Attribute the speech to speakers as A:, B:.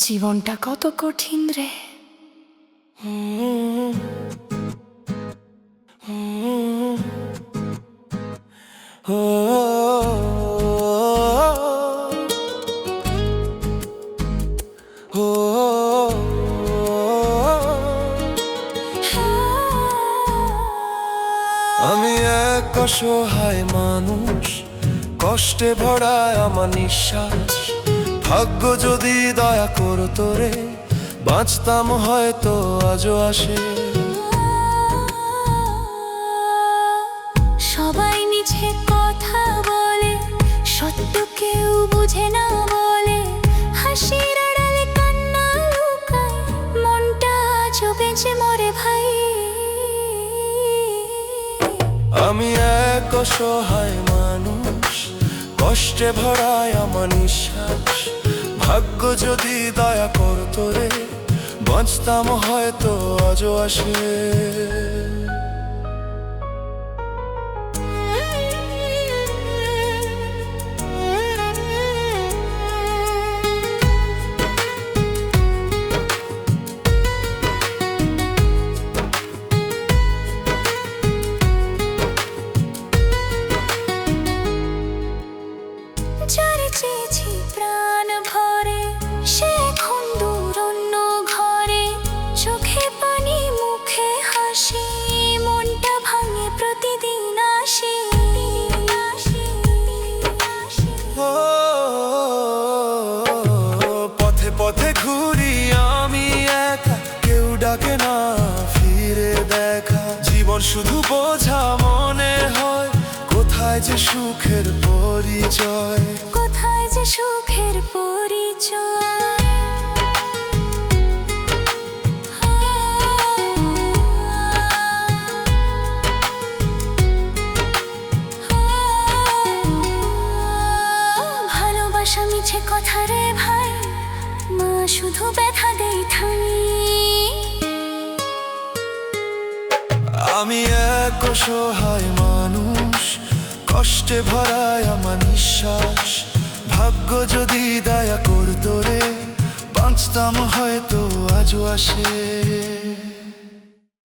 A: জীবনটা কত কঠিন রে।
B: আমি এক অসহায় মানুষ, কষ্টে ভরায় আমার নিঃশ্বাস। ভাগ্য যদি দয়া করতো রে, বাঁচতাম হয়তো আজও আসে।
A: সবাই মিছে কথা বলে, সত্য কেউ বুঝে না বলে। হাসির আড়ালে কান্না লুকায়, মনটা আজও বেঁচে মরে ভাই।
B: আমি এক অসহায় মানুষ, কষ্টে ভরায় আমার নিঃশ্বাস। ভাগ্য যদি দয়া করতো রে, বাঁচতাম হয়তো আজও আসে।
A: যারে চেয়েছি প্রাণ ভরে, সে এখন দূর অন্য ঘরে। চোখে পানি মুখে হাসি, মনটা ভাঙে প্রতিদিন আসি।
B: ও পথে পথে ঘুরি আমি একা, কেউ ডাকে না ফিরে দেখা। জীবন শুধু বোঝা মনে হয়, কোথায় যে সুখের পরিচয়।
A: কোথায় যে সুখের পরিচয়। ভালোবাসা মিছে কথা রে ভাই, মা শুধু ব্যথা দেই ঠাই।
B: আমি এক অসহায় মানুষ, কষ্টে ভরায় আমার নিঃশ্বাস। ভাগ্য যদি দয়া করতো রে, বাঁচতাম হয়তো আজও আসে।